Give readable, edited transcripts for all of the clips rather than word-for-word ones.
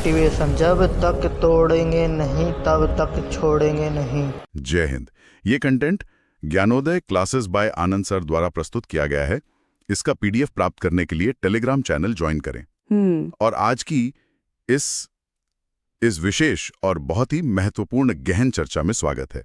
Motivation, जब तक तोड़ेंगे नहीं तब तक छोड़ेंगे नहीं। जय हिंद। ये content Gyanodaya classes by Anand sir द्वारा प्रस्तुत किया गया है। इसका पीडीएफ प्राप्त करने के लिए टेलीग्राम चैनल ज्वाइन करें। और आज की इस विशेष और बहुत ही महत्वपूर्ण गहन चर्चा में स्वागत है।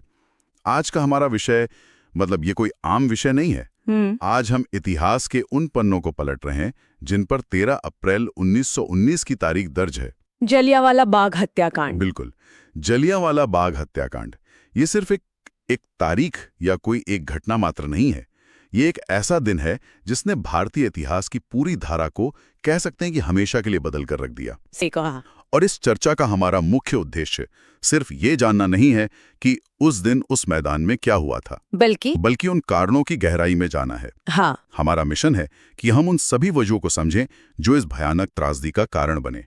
आज का हमारा विषय मतलब ये कोई आम विषय नहीं है। आज हम इतिहास के उन पन्नों को पलट रहे हैं जिन पर 13 अप्रैल 1919 की तारीख दर्ज है। जलियांवाला बाग हत्याकांड। बिल्कुल, जलियांवाला बाग हत्याकांड। ये सिर्फ एक तारीख या कोई एक घटना मात्र नहीं है। ये एक ऐसा दिन है जिसने भारतीय इतिहास की पूरी धारा को कह सकते हैं कि हमेशा के लिए बदल कर रख दिया। सही कहा। और इस चर्चा का हमारा मुख्य उद्देश्य सिर्फ ये जानना नहीं है कि उस दिन उस मैदान में क्या हुआ था, बल्कि उन कारणों की गहराई में जाना है। हाँ। हमारा मिशन है कि हम उन सभी वजहों को समझें जो इस भयानक त्रासदी का कारण बने।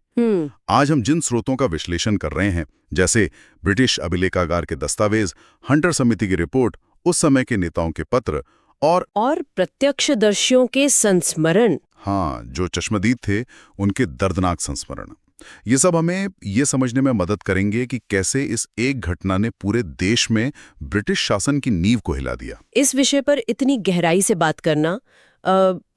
आज हम जिन स्रोतों का विश्लेषण कर रहे हैं, जैसे ब्रिटिश अभिलेखागार के दस्तावेज, हंटर समिति की रिपोर्ट, उस समय के नेताओं के पत्र और प्रत्यक्षदर्शियों के संस्मरण, हाँ, जो चश्मदीद थे उनके दर्दनाक संस्मरण, ये सब हमें ये समझने में मदद करेंगे कि कैसे इस एक घटना ने पूरे देश में ब्रिटिश शासन की नींव को हिला दिया। इस विषय पर इतनी गहराई से बात करना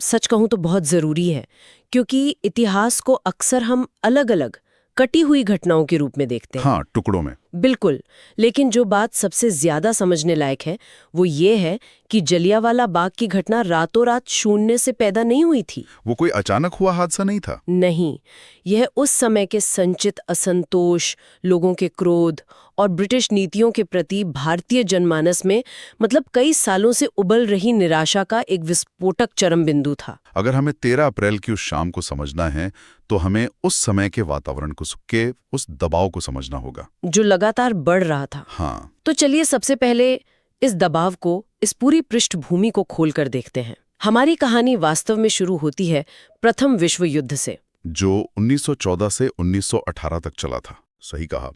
सच कहूं तो बहुत जरूरी है, क्योंकि इतिहास को अक्सर हम अलग-अलग कटी हुई घटनाओं के रूप में देखते हैं। हाँ, टुकड़ों में। बिल्कुल, लेकिन जो बात सबसे ज्यादा समझने लायक है वो ये है कि जलियांवाला बाग की घटना रातों रात शून्य से पैदा नहीं हुई थी। वो कोई अचानक हुआ हादसा नहीं था। नहीं, यह उस समय के संचित असंतोष, लोगों के क्रोध और ब्रिटिश नीतियों के प्रति भारतीय जनमानस में मतलब कई सालों से उबल रही निराशा का एक विस्फोटक चरम बिंदु था। अगर हमें 13 अप्रैल की उस शाम को समझना है तो हमें उस समय के वातावरण को के उस दबाव को समझना होगा जो लगातार बढ़ रहा था। हाँ। तो चलिए सबसे पहले इस दबाव को, इस पूरी पृष्ठभूमि को खोलकर देखते हैं। हमारी कहानी वास्तव में शुरू होती है प्रथम विश्व युद्ध से, जो 1914 से 1918 तक चला था। सही कहा।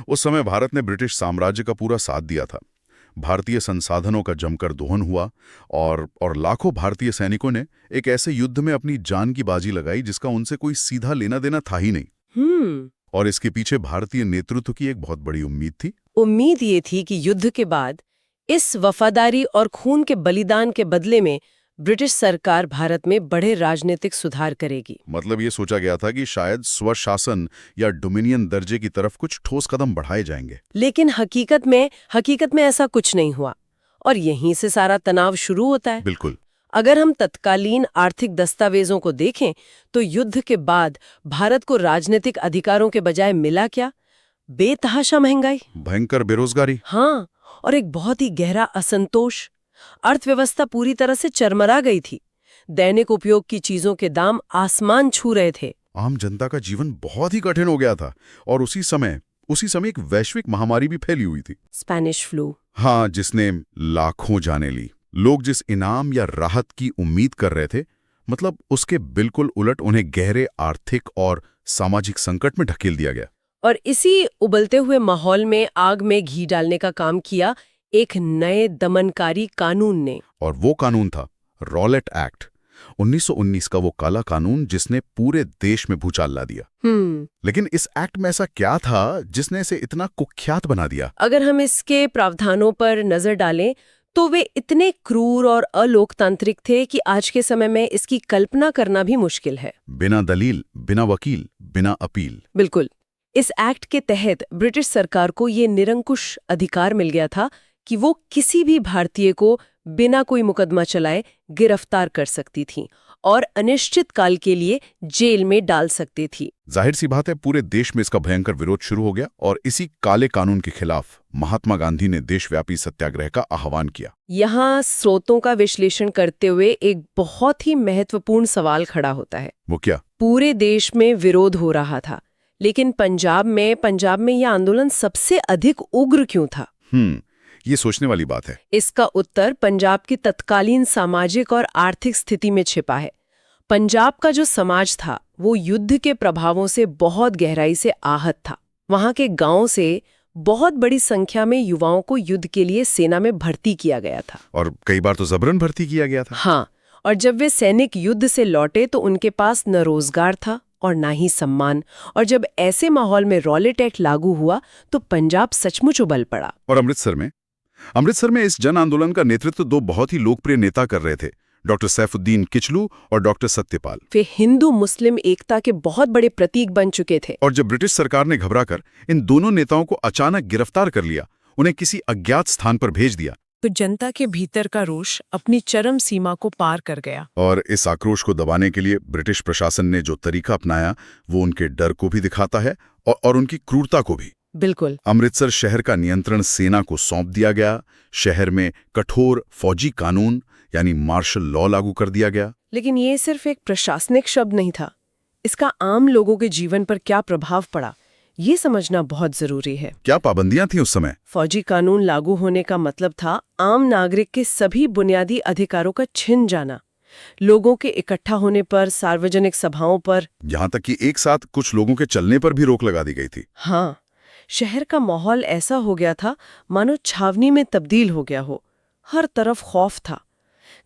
उस समय भारत ने ब्रिटिश साम्राज्य का पूरा साथ दिया था। भारतीय संसाधनों का जमकर दोहन हुआ और लाखों भारतीय सैनिकों ने एक ऐसे युद्ध में अपनी जान की बाजी लगाई जिसका उनसे कोई सीधा लेना देना था ही नहीं। और इसके पीछे भारतीय नेतृत्व की एक बहुत बड़ी उम्मीद थी। उम्मीद ये थी कि युद्ध के बाद इस वफादारी और खून के बलिदान के बदले में ब्रिटिश सरकार भारत में बड़े राजनीतिक सुधार करेगी। मतलब ये सोचा गया था कि शायद स्वशासन या डोमिनियन दर्जे की तरफ कुछ ठोस कदम बढ़ाए जाएंगे। लेकिन हकीकत में ऐसा कुछ नहीं हुआ, और यहीं से सारा तनाव शुरू होता है। बिल्कुल। अगर हम तत्कालीन आर्थिक दस्तावेजों को देखें तो युद्ध के बाद भारत को राजनीतिक अधिकारों के बजाय मिला क्या? बेतहाशा महंगाई, भयंकर बेरोजगारी, हाँ, और एक बहुत ही गहरा असंतोष। अर्थव्यवस्था पूरी तरह से चरमरा गई थी। दैनिक उपयोग की चीजों के दाम आसमान छू रहे थे। आम जनता का जीवन बहुत ही कठिन हो गया था। और उसी समय एक वैश्विक महामारी भी फैली हुई थी, स्पेनिश फ्लू। हाँ, जिसने लाखों जानें ली। लोग जिस इनाम या राहत की उम्मीद कर रहे थे, मतलब उसके बिल्कुल उलट उन्हें गहरे आर्थिक और सामाजिक संकट में ढकेल दिया गया। और इसी उबलते हुए माहौल में आग में घी डालने का काम किया एक नए दमनकारी कानून ने। और वो कानून था रॉलेट एक्ट, 1919 का वो काला कानून जिसने पूरे देश में भूचाल ला दिया। लेकिन इस एक्ट में ऐसा क्या था जिसने इसे इतना कुख्यात बना दिया? अगर हम इसके प्रावधानों पर नजर डालें तो वे इतने क्रूर और अलोकतांत्रिक थे कि आज के समय में इसकी कल्पना करना भी मुश्किल है। बिना दलील, बिना वकील, बिना अपील। बिल्कुल। इस एक्ट के तहत ब्रिटिश सरकार को ये निरंकुश अधिकार मिल गया था कि वो किसी भी भारतीय को बिना कोई मुकदमा चलाए गिरफ्तार कर सकती थी और अनिश्चित काल के लिए जेल में डाल सकती थी। जाहिर सी बात है, पूरे देश में इसका भयंकर विरोध शुरू हो गया और इसी काले कानून के खिलाफ महात्मा गांधी ने देशव्यापी सत्याग्रह का आह्वान किया। यहाँ स्रोतों का विश्लेषण करते हुए एक बहुत ही महत्वपूर्ण सवाल खड़ा होता है। वो क्या? पूरे देश में विरोध हो रहा था, लेकिन पंजाब में यह आंदोलन सबसे अधिक उग्र क्यों था? ये सोचने वाली बात है। इसका उत्तर पंजाब की तत्कालीन सामाजिक और आर्थिक स्थिति में छिपा है। पंजाब का जो समाज था वो युद्ध के प्रभावों से बहुत गहराई से आहत था। वहां के गांवों से बहुत बड़ी संख्या में युवाओं को युद्ध के लिए सेना में भर्ती किया गया था, और कई बार तो जबरन भर्ती किया गया था। हाँ, और जब वे सैनिक युद्ध से लौटे तो उनके पास न रोजगार था और ना ही सम्मान। और जब ऐसे माहौल में रॉलेट एक्ट लागू हुआ तो पंजाब सचमुच उबल पड़ा। और अमृतसर में इस जन आंदोलन का नेतृत्व दो बहुत ही लोकप्रिय नेता कर रहे थे, डॉक्टर सैफुद्दीन किचलू और डॉक्टर सत्यपाल। वे हिंदू मुस्लिम एकता के बहुत बड़े प्रतीक बन चुके थे। और जब ब्रिटिश सरकार ने घबराकर इन दोनों नेताओं को अचानक गिरफ्तार कर लिया, उन्हें किसी अज्ञात स्थान पर भेज दिया, तो जनता के भीतर का रोष अपनी चरम सीमा को पार कर गया। और इस आक्रोश को दबाने के लिए ब्रिटिश प्रशासन ने जो तरीका अपनाया वो उनके डर को भी दिखाता है और उनकी क्रूरता को भी। बिल्कुल। अमृतसर शहर का नियंत्रण सेना को सौंप दिया गया। शहर में कठोर फौजी कानून यानी मार्शल लॉ लागू कर दिया गया। लेकिन ये सिर्फ एक प्रशासनिक शब्द नहीं था। इसका आम लोगों के जीवन पर क्या प्रभाव पड़ा, ये समझना बहुत जरूरी है। क्या पाबंदियां थीं उस समय? फौजी कानून लागू होने का मतलब था आम नागरिक के सभी बुनियादी अधिकारों का छिन जाना। लोगों के इकट्ठा होने पर, सार्वजनिक सभाओं पर, यहां तक कि एक साथ कुछ लोगों के चलने पर भी रोक लगा दी गई थी। हाँ, शहर का माहौल ऐसा हो गया था मानो छावनी में तब्दील हो गया हो। हर तरफ खौफ था।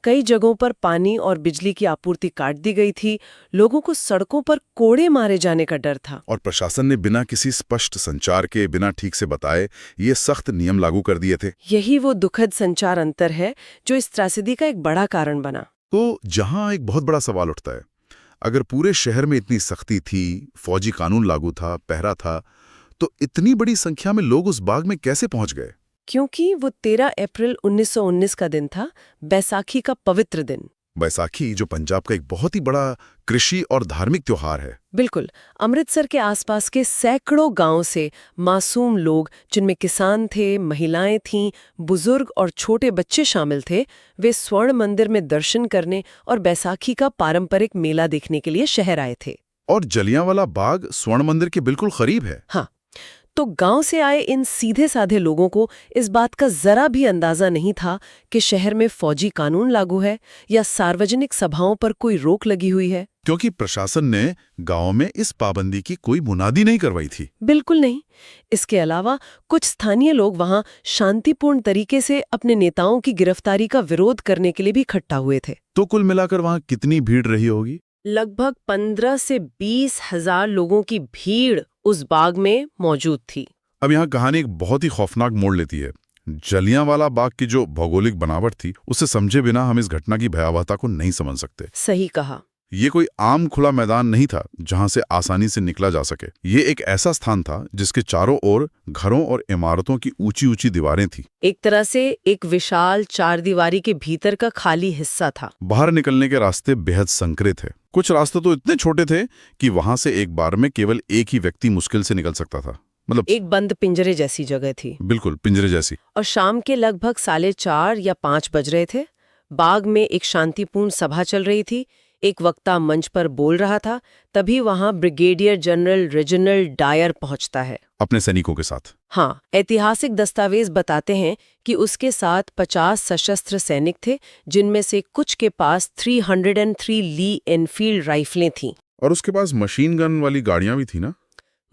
कई जगहों पर पानी और बिजली की आपूर्ति काट दी गई थी। लोगों को सड़कों पर कोड़े मारे जाने का डर था। और प्रशासन ने बिना किसी स्पष्ट संचार के, बिना ठीक से बताए, ये सख्त नियम लागू कर दिए थे। यही वो दुखद संचार अंतर है जो इस त्रासदी का एक बड़ा कारण बना। तो जहां एक बहुत बड़ा सवाल उठता है, अगर पूरे शहर में इतनी सख्ती थी, फौजी कानून लागू था, पहरा था, तो इतनी बड़ी संख्या में लोग उस बाग में कैसे पहुंच गए? क्योंकि वो 13 अप्रैल 1919 का दिन था, बैसाखी का पवित्र दिन। बैसाखी जो पंजाब का एक बहुत ही बड़ा कृषि और धार्मिक त्योहार है। बिल्कुल। अमृतसर के आसपास के सैकड़ों गांव से मासूम लोग, जिनमें किसान थे, महिलाएं थीं, बुजुर्ग और छोटे बच्चे शामिल थे, वे स्वर्ण मंदिर में दर्शन करने और बैसाखी का पारंपरिक मेला देखने के लिए शहर आए थे। और जलियांवाला बाग स्वर्ण मंदिर के बिल्कुल करीब है। हाँ, तो गांव से आए इन सीधे साधे लोगों को इस बात का जरा भी अंदाजा नहीं था कि शहर में फौजी कानून लागू है या सार्वजनिक सभाओं पर कोई रोक लगी हुई है। क्योंकि प्रशासन ने गांव में इस पाबंदी की कोई मुनादी नहीं करवाई थी। बिल्कुल नहीं। इसके अलावा कुछ स्थानीय लोग वहां शांतिपूर्ण तरीके से अपने नेताओं की गिरफ्तारी का विरोध करने के लिए भी इकट्ठा हुए थे। तो कुल मिलाकर वहां कितनी भीड़ रही होगी? लगभग 15 से 20 हजार लोगों की भीड़ उस बाग में मौजूद थी। अब यहाँ कहानी एक बहुत ही खौफनाक मोड़ लेती है। जलियांवाला बाग की जो भौगोलिक बनावट थी, उसे समझे बिना हम इस घटना की भयावहता को नहीं समझ सकते। सही कहा। ये कोई आम खुला मैदान नहीं था जहां से आसानी से निकला जा सके। ये एक ऐसा स्थान था जिसके चारों ओर घरों और इमारतों की ऊंची ऊंची दीवारें थीं। एक तरह से एक विशाल चारदीवारी के भीतर का खाली हिस्सा था। बाहर निकलने के रास्ते बेहद संकरे थे। कुछ रास्ते तो इतने छोटे थे कि वहां से एक बार में केवल एक ही व्यक्ति मुश्किल से निकल सकता था। मतलब एक बंद पिंजरे जैसी जगह थी। बिल्कुल पिंजरे जैसी। और शाम के लगभग 4:30 या 5 बज रहे थे। बाग में एक शांतिपूर्ण सभा चल रही थी। एक वक्ता मंच पर बोल रहा था। तभी वहां ब्रिगेडियर जनरल रेजिनाल्ड डायर पहुंचता है अपने सैनिकों के साथ। हाँ, ऐतिहासिक दस्तावेज बताते हैं कि उसके साथ 50 सशस्त्र सैनिक थे, जिनमें से कुछ के पास 303 ली एनफील्ड राइफलें थीं। और उसके पास मशीन गन वाली गाड़ियां भी थी ना?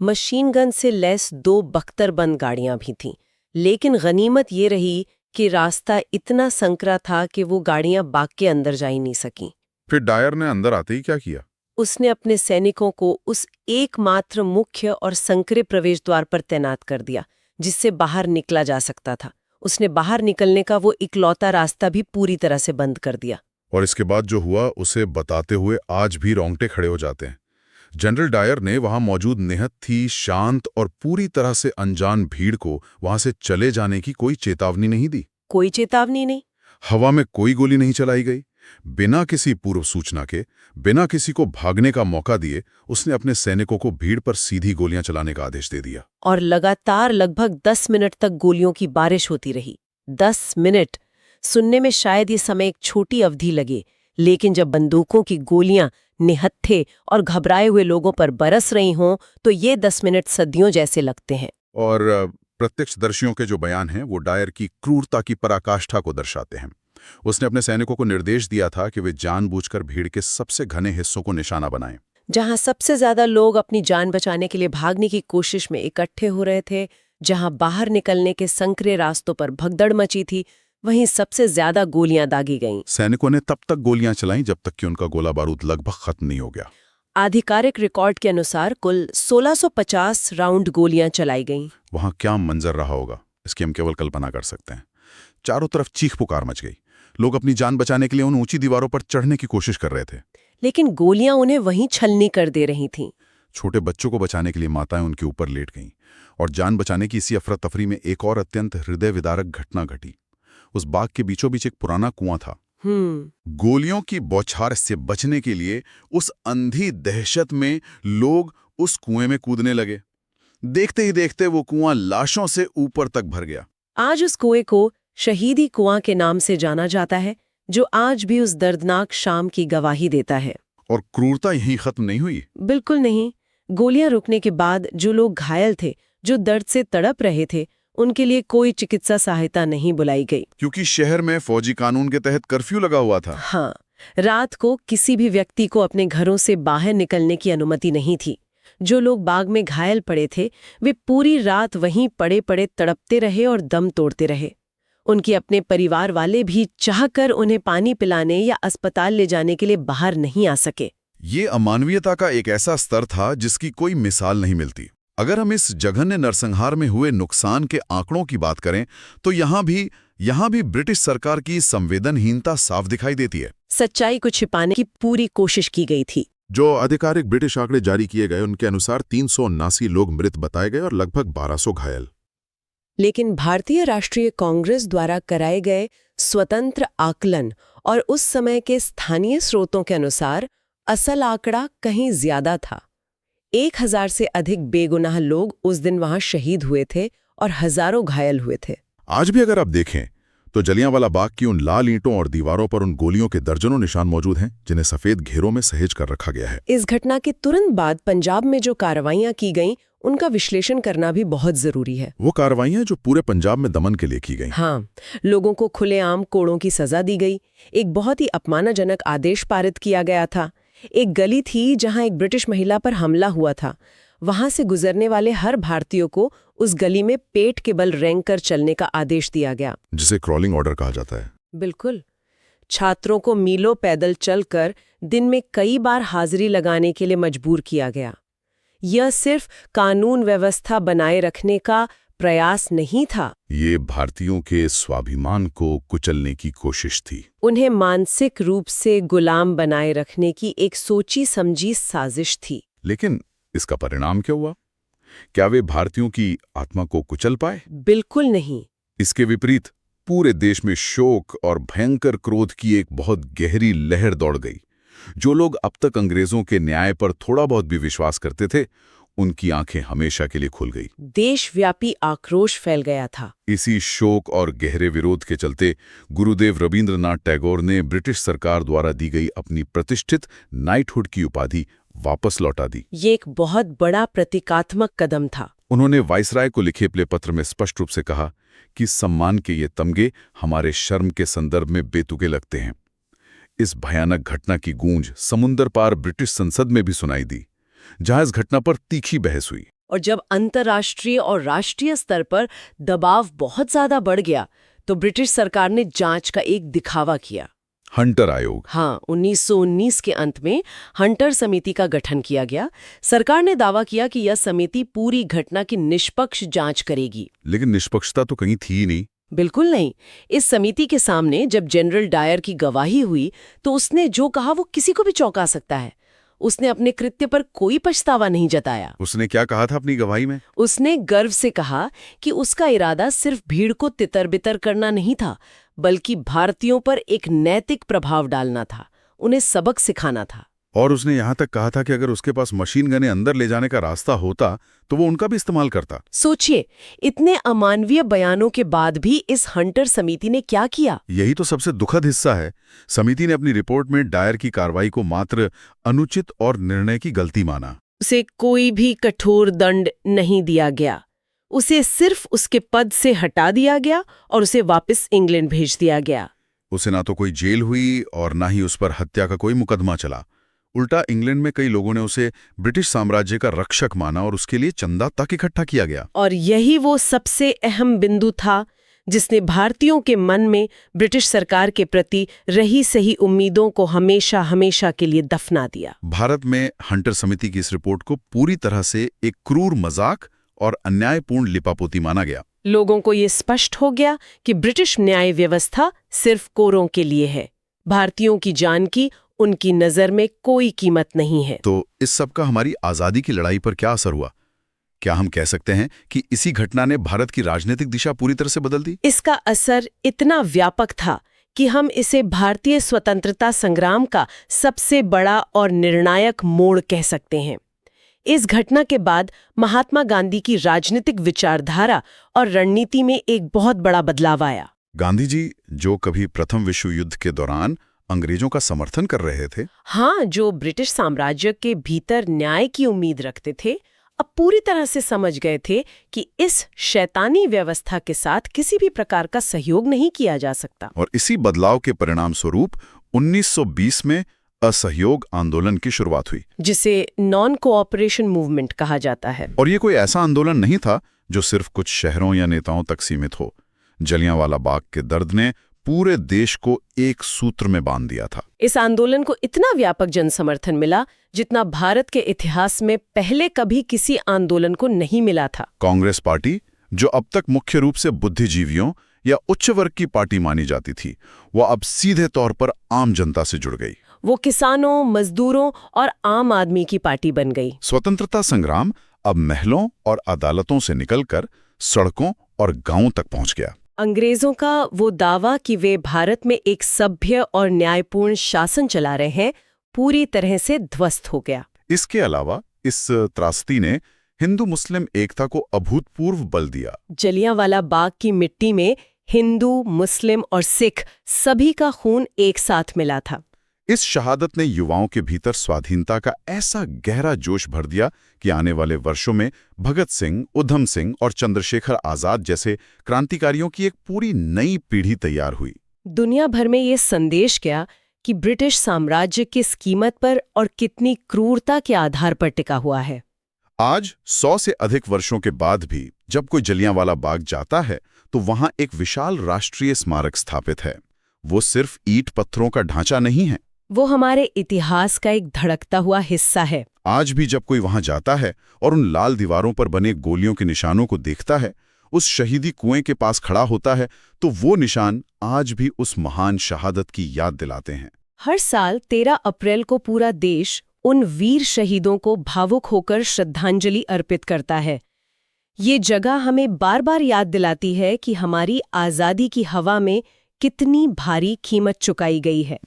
मशीन गन से लैस 2 बख्तरबंद गाड़ियां भी थीं। लेकिन गनीमत ये रही कि रास्ता इतना संकरा था कि वो गाड़ियां बाग के अंदर जा ही नहीं सकीं। फिर डायर ने अंदर आते ही क्या किया? उसने अपने सैनिकों को उस एकमात्र मुख्य और संकरे प्रवेश द्वार पर तैनात कर दिया, जिससे बाहर निकला जा सकता था। उसने बाहर निकलने का वो इकलौता रास्ता भी पूरी तरह से बंद कर दिया। और इसके बाद जो हुआ उसे बताते हुए आज भी रोंगटे खड़े हो जाते हैं। जनरल डायर ने वहां मौजूद निहत्थ थी, शांत और पूरी तरह से अनजान भीड़ को वहां से चले जाने की कोई चेतावनी नहीं दी। कोई चेतावनी नहीं। हवा में कोई गोली नहीं चलाई गई। बिना किसी पूर्व सूचना के, बिना किसी को भागने का मौका दिए, उसने अपने सैनिकों को भीड़ पर सीधी गोलियां चलाने का आदेश दे दिया। और लगातार लगभग 10 मिनट तक गोलियों की बारिश होती रही। 10 मिनट। सुनने में शायद ये समय एक छोटी अवधि लगे, लेकिन जब बंदूकों की गोलियां निहत्थे और घबराए हुए लोगों पर बरस रही हों, तो ये 10 मिनट सदियों जैसे लगते हैं। और प्रत्यक्षदर्शियों के जो बयान हैं वो डायर की क्रूरता की पराकाष्ठा को दर्शाते हैं। उसने अपने सैनिकों को निर्देश दिया था कि वे जानबूझकर भीड़ के सबसे घने हिस्सों को निशाना बनाएं। जहां सबसे ज्यादा लोग अपनी जान बचाने के लिए भागने की कोशिश में इकट्ठे हो रहे थे, जहां बाहर निकलने के संकरे रास्तों पर भगदड़ मची थी, वहीं सबसे ज्यादा गोलियां दागी गईं। सैनिकों ने तब तक गोलियां चलाईं जब तक कि उनका गोला बारूद लगभग खत्म नहीं हो गया। आधिकारिक रिकॉर्ड के अनुसार कुल 1650 राउंड गोलियां चलाई गईं। वहां क्या मंजर रहा होगा, इसकी हम केवल कल्पना कर सकते हैं। चारों तरफ चीख पुकार मच गई। लोग अपनी जान बचाने के लिए उन ऊंची दीवारों पर चढ़ने की कोशिश कर रहे थे, लेकिन गोलियां उन्हें वहीं छलनी कर दे रही थीं। छोटे बच्चों को बचाने के लिए माताएं उनके ऊपर लेट गईं। और जान बचाने की इसी अफरा तफरी में एक और अत्यंत हृदय विदारक घटना घटी। उस बाग के बीचों बीच एक पुराना कुआं था। गोलियों की बौछार से बचने के लिए उस अंधी दहशत में लोग उस कुएं में कूदने लगे। देखते ही देखते वो कुआं लाशों से ऊपर तक भर गया। आज उस कुएं को शहीदी कुआं के नाम से जाना जाता है, जो आज भी उस दर्दनाक शाम की गवाही देता है। और क्रूरता यहीं खत्म नहीं हुई। बिल्कुल नहीं। गोलियां रुकने के बाद जो लोग घायल थे, जो दर्द से तड़प रहे थे, उनके लिए कोई चिकित्सा सहायता नहीं बुलाई गई, क्योंकि शहर में फौजी कानून के तहत कर्फ्यू लगा हुआ था। हाँ, रात को किसी भी व्यक्ति को अपने घरों से बाहर निकलने की अनुमति नहीं थी। जो लोग बाग में घायल पड़े थे, वे पूरी रात वहीं पड़े पड़े तड़पते रहे और दम तोड़ते रहे। उनके अपने परिवार वाले भी चाहकर उन्हें पानी पिलाने या अस्पताल ले जाने के लिए बाहर नहीं आ सके। ये अमानवीयता का एक ऐसा स्तर था जिसकी कोई मिसाल नहीं मिलती। अगर हम इस जघन्य नरसंहार में हुए नुकसान के आंकड़ों की बात करें तो यहाँ भी ब्रिटिश सरकार की संवेदनहीनता साफ दिखाई देती है। सच्चाई को छिपाने की पूरी कोशिश की गई थी। जो आधिकारिक ब्रिटिश आंकड़े जारी किए गए उनके अनुसार 379 लोग मृत बताए गए और लगभग 1200 घायल। लेकिन भारतीय राष्ट्रीय कांग्रेस द्वारा कराए गए स्वतंत्र आकलन और उस समय के स्थानीय स्रोतों के अनुसार असल आंकड़ा कहीं ज्यादा था। 1000 से अधिक बेगुनाह लोग उस दिन वहां शहीद हुए थे और हजारों घायल हुए थे। आज भी अगर आप देखें तो जलियांवाला बाग की उन लाल ईंटों और दीवारों पर उन गोलियों के दर्जनों निशान मौजूद हैं, जिन्हें सफेद घेरों में सहेज कर रखा गया है। इस घटना के तुरंत बाद पंजाब में जो कार्रवाइयां की गईं, उनका विश्लेषण करना भी बहुत जरूरी है। वो कार्रवाइयां जो पूरे पंजाब में दमन के लिए की गई। हाँ, लोगों को खुलेआम कोड़ों की सजा दी गई। एक बहुत ही अपमानजनक आदेश पारित किया गया था। एक गली थी जहां एक ब्रिटिश महिला पर हमला हुआ था। वहां से गुजरने वाले हर भारतीयों को उस गली में पेट के बल रेंग कर चलने का आदेश दिया गया, जिसे क्रॉलिंग ऑर्डर कहा जाता है। बिल्कुल। छात्रों को मीलों पैदल चलकर दिन में कई बार हाजिरी लगाने के लिए मजबूर किया गया। यह सिर्फ कानून व्यवस्था बनाए रखने का प्रयास नहीं था, ये भारतीयों के स्वाभिमान को कुचलने की कोशिश थी। उन्हें मानसिक रूप से गुलाम बनाए रखने की एक सोची समझी साजिश थी। लेकिन इसका परिणाम क्या हुआ? क्या वे भारतीयों की आत्मा को कुचल पाए? बिल्कुल नहीं। इसके विपरीत पूरे देश में शोक और भयंकर क्रोध की एक बहुत गहरी लहर दौड़ गई। जो लोग अब तक अंग्रेजों के न्याय पर थोड़ा बहुत भी विश्वास करते थे, उनकी आंखें हमेशा के लिए खुल गई। देशव्यापी आक्रोश फैल गया था। इसी शोक और गहरे विरोध के चलते गुरुदेव रवींद्रनाथ टैगोर ने ब्रिटिश सरकार द्वारा दी गई अपनी प्रतिष्ठित नाइटहुड की उपाधि वापस लौटा दी। ये एक बहुत बड़ा प्रतीकात्मक कदम था। उन्होंने वाइसराय को लिखे अपने पत्र में स्पष्ट रूप से कहा कि सम्मान के ये तमगे हमारे शर्म के संदर्भ में बेतुके लगते हैं। इस भयानक घटना की गूंज समुंदर पार ब्रिटिश संसद में भी सुनाई दी, जहां इस घटना पर तीखी बहस हुई। और जब अंतर्राष्ट्रीय और राष्ट्रीय स्तर पर दबाव बहुत ज्यादा बढ़ गया, तो ब्रिटिश सरकार ने जांच का एक दिखावा किया। हंटर आयोग। हाँ, 1919 के अंत में हंटर समिति का गठन किया गया। सरकार ने दावा किया कि यह समिति पूरी घटना की निष्पक्ष जांच करेगी। लेकिन निष्पक्षता तो कहीं थी ही नहीं। बिल्कुल नहीं। इस समिति के सामने जब जनरल डायर की गवाही हुई, तो उसने जो कहा वो किसी को भी चौंका सकता है। उसने अपने कृत्य पर कोई पछतावा नहीं जताया। उसने क्या कहा था अपनी गवाही में? उसने गर्व से कहा कि उसका इरादा सिर्फ भीड़ को तितर-बितर करना नहीं था, बल्कि भारतीयों पर एक नैतिक प्रभाव डालना था, उन्हें सबक सिखाना था। और उसने यहाँ तक कहा था कि अगर उसके पास मशीन गने अंदर ले जाने का रास्ता होता तो वो उनका भी इस्तेमाल करता। सोचिए, इतने अमानवीय बयानों के बाद भी इस हंटर समिति ने क्या किया? यही तो सबसे दुखद हिस्सा है। समिति ने अपनी रिपोर्ट में डायर की कार्रवाई को मात्र अनुचित और निर्णय की गलती माना। उसे कोई भी कठोर दंड नहीं दिया गया। उसे सिर्फ उसके पद से हटा दिया गया और उसे वापस इंग्लैंड भेज दिया गया। उसे ना तो कोई जेल हुई और ना ही उस पर हत्या का कोई मुकदमा चला। उल्टा इंग्लैंड में कई लोगों ने उसे ब्रिटिश साम्राज्य का रक्षक माना और उसके लिए चंदा तक इकट्ठा किया गया। और यही वो सबसे अहम बिंदु था जिसने भारतीयों के मन में ब्रिटिश सरकार के प्रति रही सही उम्मीदों को हमेशा हमेशा के लिए दफना दिया। भारत में हंटर समिति की इस रिपोर्ट को पूरी तरह से एक क्रूर मजाक और अन्यायपूर्ण लिपापोती माना गया। लोगों को ये स्पष्ट हो गया कि ब्रिटिश न्याय व्यवस्था सिर्फ कोरों के लिए है, भारतीयों की जान की उनकी नजर में कोई कीमत नहीं है। तो इस सब का हमारी आजादी की लड़ाई पर क्या असर हुआ? क्या हम कह सकते हैं कि इसी घटना ने भारत की राजनीतिक दिशा पूरी तरह से बदल दी? इसका असर इतना व्यापक था कि हम इसे भारतीय स्वतंत्रता संग्राम का सबसे बड़ा और निर्णायक मोड़ कह सकते हैं। इस घटना के बाद महात्मा गांधी की राजनीतिक विचारधारा और रणनीति में एक बहुत बड़ा बदलाव आया। गांधी जी, जो कभी प्रथम विश्व युद्ध के दौरान अंग्रेजों का समर्थन कर रहे थे, हाँ, जो ब्रिटिश साम्राज्य के भीतर न्याय की उम्मीद रखते थे, अब पूरी तरह से समझ गए थे कि इस शैतानी व्यवस्था के साथ किसी भी प्रकार का सहयोग नहीं किया जा सकता। और इसी बदलाव के परिणाम स्वरूप 1920 में असहयोग आंदोलन की शुरुआत हुई, जिसे नॉन कोऑपरेशन मूवमेंट कहा जाता है। और ये कोई ऐसा आंदोलन नहीं था जो सिर्फ कुछ शहरों या नेताओं तक सीमित हो। जलियांवाला बाग के दर्द ने पूरे देश को एक सूत्र में बांध दिया था। इस आंदोलन को इतना व्यापक जन समर्थन मिला जितना भारत के इतिहास में पहले कभी किसी आंदोलन को नहीं मिला था। कांग्रेस पार्टी, जो अब तक मुख्य रूप से बुद्धिजीवियों या उच्च वर्ग की पार्टी मानी जाती थी, वह अब सीधे तौर पर आम जनता से जुड़ गई। वो किसानों, मजदूरों और आम आदमी की पार्टी बन गई। स्वतंत्रता संग्राम अब महलों और अदालतों से निकलकर सड़कों और गांवों तक पहुंच गया। अंग्रेजों का वो दावा कि वे भारत में एक सभ्य और न्यायपूर्ण शासन चला रहे हैं, पूरी तरह से ध्वस्त हो गया। इसके अलावा इस त्रासदी ने हिंदू मुस्लिम एकता को अभूतपूर्व बल दिया। जलियांवाला बाग की मिट्टी में हिंदू, मुस्लिम और सिख सभी का खून एक साथ मिला था। इस शहादत ने युवाओं के भीतर स्वाधीनता का ऐसा गहरा जोश भर दिया कि आने वाले वर्षों में भगत सिंह, उधम सिंह और चंद्रशेखर आजाद जैसे क्रांतिकारियों की एक पूरी नई पीढ़ी तैयार हुई। दुनिया भर में ये संदेश गया कि ब्रिटिश साम्राज्य किस कीमत पर और कितनी क्रूरता के आधार पर टिका हुआ है। आज 100 से अधिक वर्षों के बाद भी जब कोई जलियांवाला बाग जाता है तो वहां एक विशाल राष्ट्रीय स्मारक स्थापित है। वो सिर्फ ईंट पत्थरों का ढांचा नहीं है, वो हमारे इतिहास का एक धड़कता हुआ हिस्सा है। आज भी जब कोई वहां जाता है और उन लाल दीवारों पर बने गोलियों के निशानों को देखता है, उस शहीदी कुएं के पास खड़ा होता है, तो वो निशान आज भी उस महान शहादत की याद दिलाते हैं। हर साल 13 अप्रैल को पूरा देश उन वीर शहीदों को भावुक होकर श्रद्धांजलि अर्पित करता है। ये जगह हमें बार बार याद दिलाती है कि हमारी आज़ादी की हवा में कितनी भारी कीमत चुकाई गई है।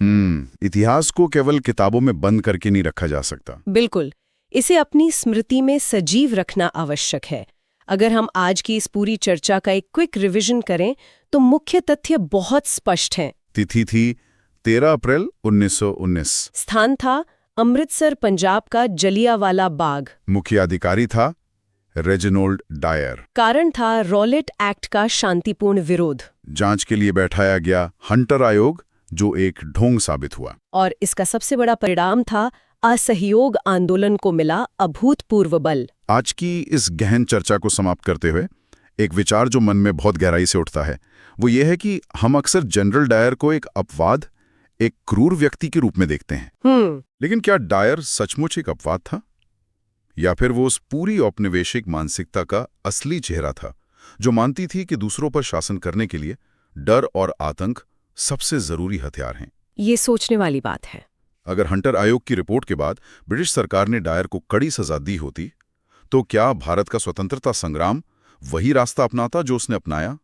इतिहास को केवल किताबों में बंद करके नहीं रखा जा सकता। बिल्कुल, इसे अपनी स्मृति में सजीव रखना आवश्यक है। अगर हम आज की इस पूरी चर्चा का एक क्विक रिवीजन करें तो मुख्य तथ्य बहुत स्पष्ट हैं। तिथि थी 13 अप्रैल 1919। स्थान था अमृतसर, पंजाब का जलियांवाला बाग। मुख्य अधिकारी था रेजिनोल्ड डायर। कारण था रॉलेट एक्ट का शांतिपूर्ण विरोध। जांच के लिए बैठाया गया हंटर आयोग, जो एक ढोंग साबित हुआ। और इसका सबसे बड़ा परिणाम था असहयोग आंदोलन को मिला अभूतपूर्व बल। आज की इस गहन चर्चा को समाप्त करते हुए एक विचार जो मन में बहुत गहराई से उठता है, वो ये है कि हम अक्सर जनरल डायर को एक अपवाद, एक क्रूर व्यक्ति के रूप में देखते हैं। लेकिन क्या डायर सचमुच एक अपवाद था, या फिर वो उस पूरी औपनिवेशिक मानसिकता का असली चेहरा था, जो मानती थी कि दूसरों पर शासन करने के लिए डर और आतंक सबसे जरूरी हथियार हैं? ये सोचने वाली बात है। अगर हंटर आयोग की रिपोर्ट के बाद ब्रिटिश सरकार ने डायर को कड़ी सजा दी होती, तो क्या भारत का स्वतंत्रता संग्राम वही रास्ता अपनाता जो उसने अपनाया,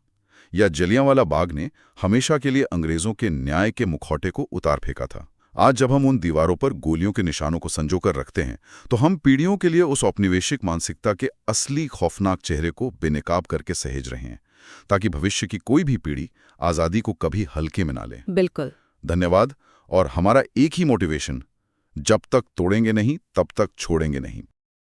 या जलियांवाला बाग ने हमेशा के लिए अंग्रेजों के न्याय के मुखौटे को उतार फेंका था? आज जब हम उन दीवारों पर गोलियों के निशानों को संजोकर रखते हैं, तो हम पीढ़ियों के लिए उस औपनिवेशिक मानसिकता के असली खौफनाक चेहरे को बेनकाब करके सहेज रहे हैं, ताकि भविष्य की कोई भी पीढ़ी आज़ादी को कभी हल्के में ना ले। बिल्कुल। धन्यवाद। और हमारा एक ही मोटिवेशन, जब तक तोड़ेंगे नहीं तब तक छोड़ेंगे नहीं।